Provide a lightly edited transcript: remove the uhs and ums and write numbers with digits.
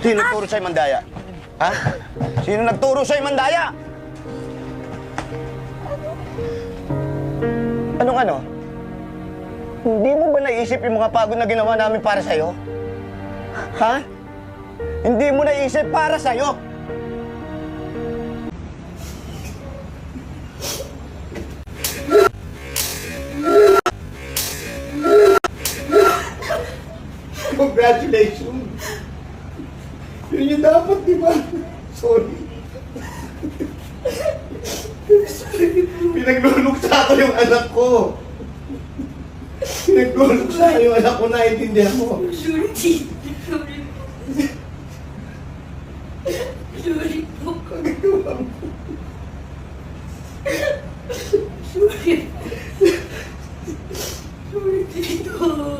Sino nagturo sa'yo mandaya? Ha? Sino nagturo sa'yo mandaya? Anong ano? Hindi mo ba naisip yung mga pagod na ginawa namin para sa'yo? Ha? Hindi mo naisip para sa'yo? Congratulations! Yun yung dapat, di ba? Sorry. Pinagluluksa ko yung anak ko. Pinagluluksa ko yung anak ko, naiintindihan mo. Sorry, sorry. Sorry po. Kagagawa mo. Sorry. Sorry, Tito.